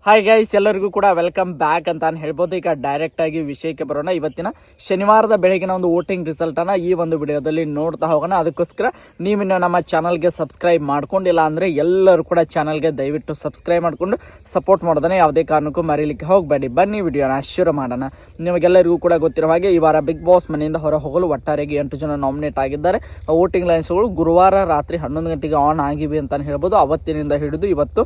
Hi guys, ಎಲ್ಲರಿಗೂ ಕೂಡ welcome back ಅಂತ ಹೇಳ್ಬೋದು. ಈಗ ಡೈರೆಕ್ಟ್ ಆಗಿ ವಿಷಯಕ್ಕೆ ಬರೋಣ. ಇವತ್ತಿನ ಶನಿವಾರದ ಬೆಳಗಿನ ಒಂದು ವೋಟಿಂಗ್ ರಿಸಲ್ಟ್ ಅನ್ನ ಈ ಒಂದು ವಿಡಿಯೋದಲ್ಲಿ ನೋಡ್ತಾ ಹೋಗೋಣ. ಅದಕ್ಕೋಸ್ಕರ ನೀವಿನ್ನು ನಮ್ಮ ಚಾನಲ್ಗೆ ಸಬ್ಸ್ಕ್ರೈಬ್ ಮಾಡ್ಕೊಂಡಿಲ್ಲ ಅಂದ್ರೆ ಎಲ್ಲರೂ ಕೂಡ ಚಾನಲ್ಗೆ ದಯವಿಟ್ಟು ಸಬ್ಸ್ಕ್ರೈಬ್ ಮಾಡ್ಕೊಂಡು ಸಪೋರ್ಟ್ ಮಾಡೋದನ್ನ ಯಾವುದೇ ಕಾರಣಕ್ಕೂ ಮರೀಲಿಕ್ಕೆ ಹೋಗಬೇಡಿ. ಬನ್ನಿ ವಿಡಿಯೋನ ಶುರು ಮಾಡೋಣ. ನಿಮಗೆಲ್ಲರಿಗೂ ಕೂಡ ಗೊತ್ತಿರೋ ಹಾಗೆ ಈ ವಾರ ಬಿಗ್ ಬಾಸ್ ಮನೆಯಿಂದ ಹೊರ ಹೋಗಲು ಒಟ್ಟಾರೆಯಾಗಿ 8 ಜನ ನಾಮಿನೇಟ್ ಆಗಿದ್ದಾರೆ. ವೋಟಿಂಗ್ ಲೈನ್ಸ್ಗಳು ಗುರುವಾರ ರಾತ್ರಿ 11 ಗಂಟೆಗೆ ಆನ್ ಆಗಿವೆ ಅಂತ ಹೇಳ್ಬೋದು. ಅವತ್ತಿನಿಂದ ಹಿಡಿದು ಇವತ್ತು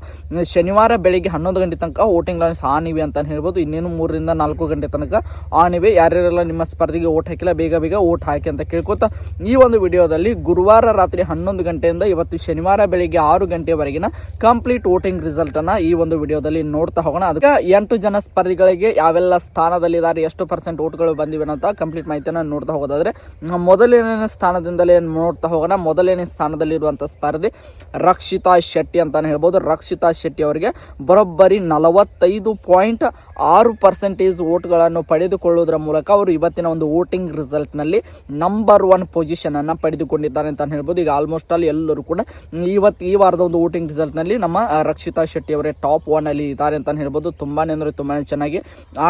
ಶನಿವಾರ ಬೆಳಿಗ್ಗೆ 11 ಗಂಟೆ ವೋಟಿಂಗ್ ಲೈನ್ಸ್ ಆನ್ ಇವೆ ಅಂತ ಹೇಳ್ಬೋದು. ಇನ್ನೇನು 3 ರಿಂದ 4 ಗಂಟೆ ತನಕ ಆನ್ ಇವೆ. ಯಾರ್ಯಾರೆಲ್ಲ ನಿಮ್ಮ ಸ್ಪರ್ಧೆಗೆ ಓಟ್ ಹಾಕಿಲ್ಲ ಬೇಗ ಓಟ್ ಹಾಕಿ ಅಂತ ಕೇಳ್ಕೊತಾ ಈ ಒಂದು ವಿಡಿಯೋದಲ್ಲಿ ಗುರುವಾರ ರಾತ್ರಿ 11 ಗಂಟೆಯಿಂದ ಇವತ್ತು ಶನಿವಾರ ಬೆಳಿಗ್ಗೆ 6 ಗಂಟೆವರೆಗಿನ ಕಂಪ್ಲೀಟ್ ವೋಟಿಂಗ್ ರಿಸಲ್ಟ್ ಅನ್ನ ಈ ಒಂದು ವಿಡಿಯೋದಲ್ಲಿ ನೋಡ್ತಾ ಹೋಗೋಣ. ಅದಕ್ಕೆ 8 ಜನ ಸ್ಪರ್ಧಿಗಳಿಗೆ ಯಾವೆಲ್ಲ ಸ್ಥಾನದಲ್ಲಿದ್ದಾರೆ, ಎಷ್ಟು % ಓಟ್ಗಳು ಬಂದಿವೆ ಅಂತ ಕಂಪ್ಲೀಟ್ ಮಾಹಿತಿಯನ್ನು ನೋಡ್ತಾ ಹೋಗೋದಾದ್ರೆ ಮೊದಲನೇ ಸ್ಥಾನದಿಂದಲೇ ನೋಡ್ತಾ ಹೋಗೋಣ. ಮೊದಲನೇ ಸ್ಥಾನದಲ್ಲಿರುವಂತಹ ಸ್ಪರ್ಧಿ ರಕ್ಷಿತಾ ಶೆಟ್ಟಿ ಅಂತಾನೆ ಹೇಳ್ಬೋದು. ರಕ್ಷಿತಾ ಶೆಟ್ಟಿ ಅವರಿಗೆ ಬರೋಬ್ಬರಿ 45.6% ಓಟ್ಗಳನ್ನು ಪಡೆದುಕೊಳ್ಳುವುದರ ಮೂಲಕ ಅವರು ಇವತ್ತಿನ ಒಂದು ವೋಟಿಂಗ್ ರಿಸಲ್ಟ್ ನಲ್ಲಿ ನಂಬರ್ 1 ಪೊಸಿಷನ್ ಅನ್ನ ಪಡೆದುಕೊಂಡಿದ್ದಾರೆ ಅಂತ ಹೇಳ್ಬೋದು. ಈಗ ಆಲ್ಮೋಸ್ಟ್ ಆಲ್ ಎಲ್ಲರೂ ಕೂಡ ಈ ವಾರದ ಒಂದು ವೋಟಿಂಗ್ ರಿಸಲ್ಟ್ ನಲ್ಲಿ ನಮ್ಮ ರಕ್ಷಿತಾ ಶೆಟ್ಟಿ ಅವರೇ ಟಾಪ್ 1 ಅಲ್ಲಿ ಇದ್ದಾರೆ ಅಂತ ಹೇಳ್ಬೋದು. ತುಂಬಾನೇ ಚೆನ್ನಾಗಿ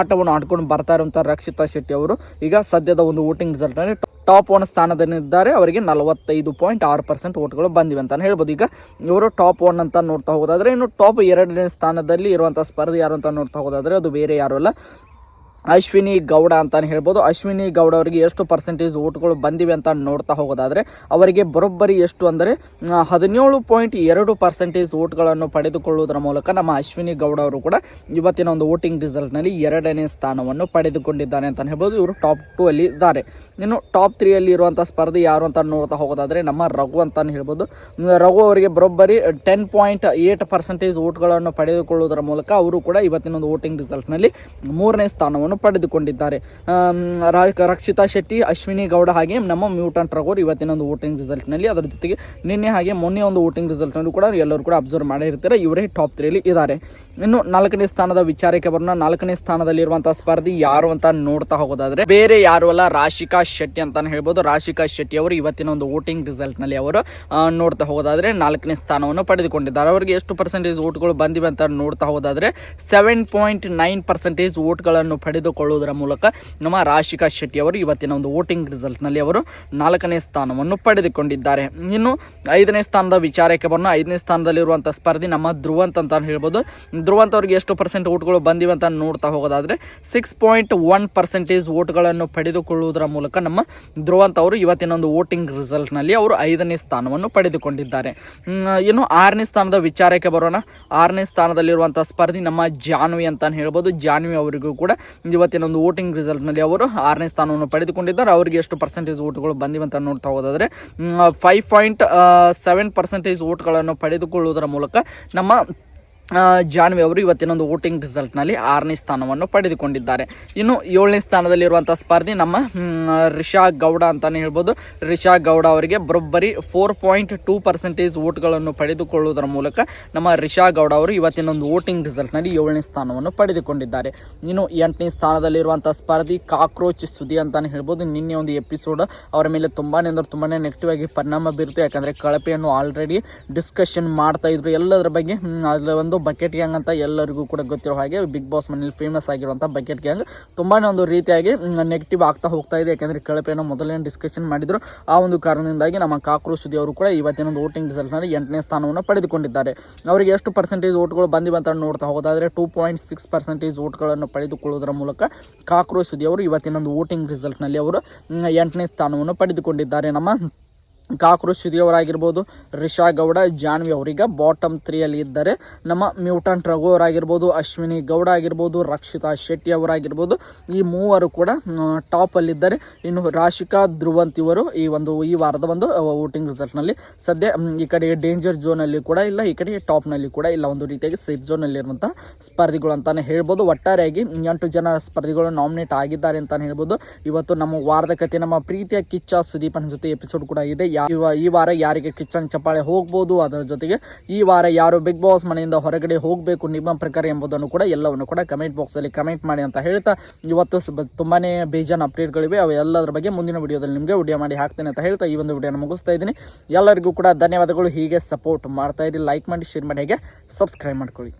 ಆಟವನ್ನು ಆಡ್ಕೊಂಡು ಬರ್ತಾ ಇರುವಂತಹ ರಕ್ಷಿತಾ ಶೆಟ್ಟಿ ಅವರು ಈಗ ಸದ್ಯದ ಒಂದು ವೋಟಿಂಗ್ ರಿಸಲ್ಟ್ ನಲ್ಲಿ ಟಾಪ್ 1 ಸ್ಥಾನದಲ್ಲಿದ್ದಾರೆ. ಅವರಿಗೆ 45.6% ಓಟ್ಗಳು ಬಂದಿವೆ ಅಂತ ಹೇಳ್ಬೋದು. ಈಗ ಇವರು ಟಾಪ್ 1 ಅಂತ ನೋಡ್ತಾ ಹೋಗೋದಾದ್ರೆ, ಇನ್ನು ಟಾಪ್ 2ನೇ ಸ್ಥಾನದಲ್ಲಿ ಇರುವಂತಹ ಸ್ಪರ್ಧೆ ಯಾರು ಅಂತ ನೋಡ್ತಾ ಹೋಗೋದಾದ್ರೆ ಅದು ಬೇರೆ ಯಾರು ಅಲ್ಲ, ಅಶ್ವಿನಿ ಗೌಡ ಅಂತಾನೆ ಹೇಳ್ಬೋದು. ಅಶ್ವಿನಿ ಗೌಡ ಅವರಿಗೆ ಎಷ್ಟು % ಓಟ್ಗಳು ಬಂದಿವೆ ಅಂತ ನೋಡ್ತಾ ಹೋಗೋದಾದ್ರೆ ಅವರಿಗೆ ಬರೋಬ್ಬರಿ ಎಷ್ಟು ಅಂದರೆ 17.2% ಓಟ್ಗಳನ್ನು ಪಡೆದುಕೊಳ್ಳುವುದರ ಮೂಲಕ ನಮ್ಮ ಅಶ್ವಿನಿ ಗೌಡ ಅವರು ಕೂಡ ಇವತ್ತಿನ ಒಂದು ವೋಟಿಂಗ್ ರಿಸಲ್ಟ್ ನಲ್ಲಿ 2ನೇ ಸ್ಥಾನವನ್ನು ಪಡೆದುಕೊಂಡಿದ್ದಾರೆ ಅಂತ ಹೇಳ್ಬೋದು. ಇವರು ಟಾಪ್ 2 ಅಲ್ಲಿ ಇದ್ದಾರೆ. ಇನ್ನು ಟಾಪ್ 3 ಅಲ್ಲಿ ಇರುವಂತಹ ಸ್ಪರ್ಧೆ ಯಾರು ಅಂತ ನೋಡ್ತಾ ಹೋಗೋದಾದ್ರೆ ನಮ್ಮ ರಘು ಅಂತಾನೆ ಹೇಳ್ಬೋದು. ರಘು ಅವರಿಗೆ ಬರೋಬ್ಬರಿ 10.8% ಓಟ್ಗಳನ್ನು ಪಡೆದುಕೊಳ್ಳುವುದರ ಮೂಲಕ ಅವರು ಕೂಡ ಇವತ್ತಿನ ಒಂದು ವೋಟಿಂಗ್ ರಿಸಲ್ಟ್ ನಲ್ಲಿ 3ನೇ ಸ್ಥಾನವನ್ನು ಪಡೆದುಕೊಂಡಿದ್ದಾರೆ. ರಕ್ಷಿತಾ ಶೆಟ್ಟಿ, ಅಶ್ವಿನಿ ಗೌಡ ಹಾಗೆ ನಮ್ಮ ಮ್ಯೂಟೆಂಟ್ ರಘು ಇವತ್ತಿನ ಒಂದು ವೋಟಿಂಗ್ ರಿಸಲ್ಟ್ ನಲ್ಲಿ, ಅದರ ಜೊತೆಗೆ ನಿನ್ನೆ ಹಾಗೆ ಮೊನ್ನೆ ಒಂದು ವೋಟಿಂಗ್ ರಿಸಲ್ಟ್ ನಲ್ಲಿ ಕೂಡ ಎಲ್ಲರೂ ಕೂಡ ಅಬ್ಸರ್ವ್ ಮಾಡಿರ್ತಾರೆ. ಇವರೇ ಟಾಪ್ 3 ಅಲ್ಲಿ ಇದ್ದಾರೆ. ಇನ್ನು 4ನೇ ಸ್ಥಾನದ ವಿಚಾರಕ್ಕೆ ಬರೋಣ. 4ನೇ ಸ್ಥಾನದಲ್ಲಿ ಇರುವಂತಹ ಸ್ಪರ್ಧಿ ಯಾರು ಅಂತ ನೋಡ್ತಾ ಹೋಗೋದಾದ್ರೆ ಬೇರೆ ಯಾರು ಅಲ್ಲ, ರಾಶಿಕಾ ಶೆಟ್ಟಿ ಅಂತಾನೆ ಹೇಳ್ಬೋದು. ರಾಶಿಕಾ ಶೆಟ್ಟಿ ಅವರು ಇವತ್ತಿನ ಒಂದು ವೋಟಿಂಗ್ ರಿಸಲ್ಟ್ ನಲ್ಲಿ ಅವರು ನೋಡ್ತಾ ಹೋಗೋದಾದ್ರೆ 4ನೇ ಸ್ಥಾನವನ್ನು ಪಡೆದುಕೊಂಡಿದ್ದಾರೆ. ಅವರಿಗೆ ಎಷ್ಟು % ಓಟ್ಗಳು ಬಂದಿವೆ ಅಂತ ನೋಡ್ತಾ ಹೋಗೋದಾದ್ರೆ 7.9% ಓಟ್ಗಳನ್ನು ಪಡೆದುಕೊಳ್ಳುವುದರ ಮೂಲಕ ನಮ್ಮ ರಾಶಿಕಾ ಶೆಟ್ಟಿ ಅವರು ಇವತ್ತಿನ ಒಂದು ವೋಟಿಂಗ್ ರಿಸಲ್ಟ್ ನಲ್ಲಿ ಅವರು 4ನೇ ಸ್ಥಾನವನ್ನು ಪಡೆದುಕೊಂಡಿದ್ದಾರೆ. ಇನ್ನು 5ನೇ ಸ್ಥಾನದ ವಿಚಾರಕ್ಕೆ ಬರೋಣ. 5ನೇ ಸ್ಥಾನದಲ್ಲಿರುವಂತಹ ಸ್ಪರ್ಧಿ ನಮ್ಮ ಧ್ರುವಂತ್ ಅಂತ ಹೇಳ್ಬೋದು. ಧ್ರುವಂತ್ ಅವರಿಗೆ ಎಷ್ಟು % ಓಟ್ಗಳು ಬಂದಿವೆ ಅಂತ ನೋಡ್ತಾ ಹೋಗೋದಾದ್ರೆ 6.1% ಓಟ್ಗಳನ್ನು ಪಡೆದುಕೊಳ್ಳುವುದರ ಮೂಲಕ ನಮ್ಮ ಧ್ರುವಂತ್ ಅವರು ಇವತ್ತಿನ ಒಂದು ವೋಟಿಂಗ್ ರಿಸಲ್ಟ್ ನಲ್ಲಿ ಅವರು 5ನೇ ಸ್ಥಾನವನ್ನು ಪಡೆದುಕೊಂಡಿದ್ದಾರೆ. ಇನ್ನು 6ನೇ ಸ್ಥಾನದ ವಿಚಾರಕ್ಕೆ ಬರೋಣ. 6ನೇ ಸ್ಥಾನದಲ್ಲಿರುವಂತಹ ಸ್ಪರ್ಧಿ ನಮ್ಮ ಜಾನ್ವಿ ಅಂತ ಹೇಳ್ಬೋದು. ಜಾನ್ವಿ ಅವರಿಗೂ ಕೂಡ ಇವತ್ತಿನ ಒಂದು ವೋಟಿಂಗ್ ರಿಸಲ್ಟ್ ನಲ್ಲಿ ಅವರು 6ನೇ ಸ್ಥಾನವನ್ನು ಪಡೆದುಕೊಂಡಿದ್ದಾರೆ. ಅವರಿಗೆ ಎಷ್ಟು % ಓಟ್ಗಳು ಬಂದಿವೆ ಅಂತ ನೋಡ್ತಾ ಹೋದಾದ್ರೆ 5.7% ಓಟ್ಗಳನ್ನು ಪಡೆದುಕೊಳ್ಳುವುದರ ಮೂಲಕ ನಮ್ಮ ಜಾನ್ವಿ ಅವರು ಇವತ್ತಿನ ಒಂದು ವೋಟಿಂಗ್ ರಿಸಲ್ಟ್ ನಲ್ಲಿ 6ನೇ ಸ್ಥಾನವನ್ನು ಪಡೆದುಕೊಂಡಿದ್ದಾರೆ. ಇನ್ನು 7ನೇ ಸ್ಥಾನದಲ್ಲಿರುವಂತಹ ಸ್ಪರ್ಧಿ ನಮ್ಮ ರಿಷಾ ಗೌಡ ಅಂತಾನೆ ಹೇಳ್ಬೋದು. ರಿಷಾ ಗೌಡ ಅವರಿಗೆ ಬರೋಬ್ಬರಿ 4.2% ಓಟ್ಗಳನ್ನು ಪಡೆದುಕೊಳ್ಳುವುದರ ಮೂಲಕ ನಮ್ಮ ರಿಷಾ ಗೌಡ ಅವರು ಇವತ್ತಿನ ಒಂದು ವೋಟಿಂಗ್ ರಿಸಲ್ಟ್ ನಲ್ಲಿ 7ನೇ ಸ್ಥಾನವನ್ನು ಪಡೆದುಕೊಂಡಿದ್ದಾರೆ. ಇನ್ನು 8ನೇ ಸ್ಥಾನದಲ್ಲಿರುವಂತಹ ಸ್ಪರ್ಧಿ ಕಾಕ್ರೋಚ್ ಸುದಿ ಅಂತಾನೆ ಹೇಳ್ಬೋದು. ನಿನ್ನೆ ಒಂದು ಎಪಿಸೋಡ್ ಅವರ ಮೇಲೆ ತುಂಬಾನೇ ನೆಗೆಟಿವ್ ಆಗಿ ಪರಿಣಾಮ ಬೀರುತ್ತೆ. ಯಾಕಂದ್ರೆ ಕಳಪೆಯನ್ನು ಆಲ್ರೆಡಿ ಡಿಸ್ಕಷನ್ ಮಾಡ್ತಾ ಇದ್ರು ಎಲ್ಲದರ ಬಗ್ಗೆ. ಅದರ ಒಂದು ಬಕೆಟ್ ಗ್ಯಾಂಗ್ ಅಂತ ಎಲ್ಲರಿಗೂ ಕೂಡ ಗೊತ್ತಿರೋ ಹಾಗೆ ಬಿಗ್ ಬಾಸ್ ಮನೇಲಿ ಫೇಮಸ್ ಆಗಿರುವಂತಹ ಬಕೆಟ್ ಗ್ಯಾಂಗ್ ತುಂಬಾನೇ ಒಂದು ರೀತಿಯಾಗಿ ನೆಗೆಟಿವ್ ಆಗ್ತಾ ಹೋಗ್ತಾ ಇದೆ. ಯಾಕಂದ್ರೆ ಕಳಪೆಯನ್ನು ಮೊದಲನೇ ಡಿಸ್ಕಷನ್ ಮಾಡಿದ್ರು. ಆ ಒಂದು ಕಾರಣದಿಂದಾಗಿ ನಮ್ಮ ಕಾಕ್ರೋಚ್ ಸುದಿ ಅವರು ಕೂಡ ಇವತ್ತಿನ ಒಂದು ವೋಟಿಂಗ್ ರಿಸಲ್ಟ್ ನಲ್ಲಿ 8ನೇ ಸ್ಥಾನವನ್ನು ಪಡೆದುಕೊಂಡಿದ್ದಾರೆ. ಅವರಿಗೆ ಎಷ್ಟು % ಓಟ್ಗಳು ಬಂದಿವೆ ಅಂತ ನೋಡ್ತಾ ಹೋಗೋದಾದ್ರೆ 2.6% ಓಟ್ಗಳನ್ನು ಪಡೆದುಕೊಳ್ಳುವುದರ ಮೂಲಕ ಕಾಕ್ರೋಚ್ ಸುದಿ ಅವರು ಇವತ್ತಿನ ಒಂದು ವೋಟಿಂಗ್ ರಿಸಲ್ಟ್ ನಲ್ಲಿ ಅವರು 8ನೇ ಸ್ಥಾನವನ್ನು ಪಡೆದುಕೊಂಡಿದ್ದಾರೆ. ನಮ್ಮ ಕಾಕ್ರೋಚ್ ಸುದಿ ಅವರಾಗಿರ್ಬೋದು, ರಿಷಾ ಗೌಡ, ಜಾನ್ವಿ ಅವರೀಗ ಬಾಟಮ್ 3 ಅಲ್ಲಿ ಇದ್ದಾರೆ. ನಮ್ಮ ಮ್ಯೂಟೆಂಟ್ ರಘು ಅವರಾಗಿರ್ಬೋದು, ಅಶ್ವಿನಿ ಗೌಡ ಆಗಿರ್ಬೋದು, ರಕ್ಷಿತಾ ಶೆಟ್ಟಿ ಅವರಾಗಿರ್ಬೋದು, ಈ ಮೂವರು ಕೂಡ ಟಾಪ್ ಅಲ್ಲಿದ್ದಾರೆ. ಇನ್ನು ರಾಶಿಕಾ ಧ್ರುವಂತ್ ಇವರು ಈ ವಾರದ ಒಂದು ವೋಟಿಂಗ್ ರಿಸಲ್ಟ್ ನಲ್ಲಿ ಸದ್ಯ ಈ ಕಡೆ ಡೇಂಜರ್ ಝೋನ್ ಅಲ್ಲಿ ಕೂಡ ಇಲ್ಲ, ಈ ಕಡೆ ಟಾಪ್ ನಲ್ಲಿ ಕೂಡ ಇಲ್ಲ, ಒಂದು ರೀತಿಯಾಗಿ ಸೇಫ್ ಝೋನ್ ಅಲ್ಲಿ ಇರುವಂತಹ ಸ್ಪರ್ಧಿಗಳು ಅಂತಾನೆ ಹೇಳ್ಬೋದು. ಒಟ್ಟಾರೆಯಾಗಿ 8 ಜನ ಸ್ಪರ್ಧಿಗಳು ನಾಮಿನೇಟ್ ಆಗಿದ್ದಾರೆ ಅಂತಾನೆ ಹೇಳ್ಬೋದು. ಇವತ್ತು ನಮ್ಮ ವಾರದ ಕತೆ ನಮ್ಮ ಪ್ರೀತಿಯ ಕಿಚ್ಚ ಸುದೀಪನ ಜೊತೆ ಎಪಿಸೋಡ್ ಕೂಡ ಇದೆ. ಈ ವಾರ ಯಾರಿಗೆ ಕಿಚ್ಚನ್ ಚಪ್ಪಾಳೆ ಹೋಗ್ಬೋದು, ಅದರ ಜೊತೆಗೆ ಈ ವಾರ ಯಾರು ಬಿಗ್ ಬಾಸ್ ಮನೆಯಿಂದ ಹೊರಗಡೆ ಹೋಗಬೇಕು ನಿಮ್ಮ ಪ್ರಕಾರ ಎಂಬುದನ್ನು ಕೂಡ ಎಲ್ಲವನ್ನು ಕೂಡ ಕಮೆಂಟ್ ಬಾಕ್ಸ್ ಅಲ್ಲಿ ಕಮೆಂಟ್ ಮಾಡಿ ಅಂತ ಹೇಳ್ತಾ ಇವತ್ತು ತುಂಬಾನೇ ಬೇಜಾನ್ ಅಪ್ಡೇಟ್ಗಳಿವೆ. ಅವು ಎಲ್ಲದರ ಬಗ್ಗೆ ಮುಂದಿನ ವಿಡಿಯೋದಲ್ಲಿ ನಿಮಗೆ ವಿಡಿಯೋ ಮಾಡಿ ಹಾಕ್ತೇನೆ ಅಂತ ಹೇಳ್ತಾ ಈ ಒಂದು ವಿಡಿಯೋನ ಮುಗಿಸ್ತಾ ಇದ್ದೀನಿ. ಎಲ್ಲರಿಗೂ ಕೂಡ ಧನ್ಯವಾದಗಳು. ಹೀಗೆ ಸಪೋರ್ಟ್ ಮಾಡ್ತಾ ಇರಿ, ಲೈಕ್ ಮಾಡಿ, ಶೇರ್ ಮಾಡಿ, ಹಾಗೆ ಸಬ್ಸ್ಕ್ರೈಬ್ ಮಾಡ್ಕೊಳ್ಳಿ.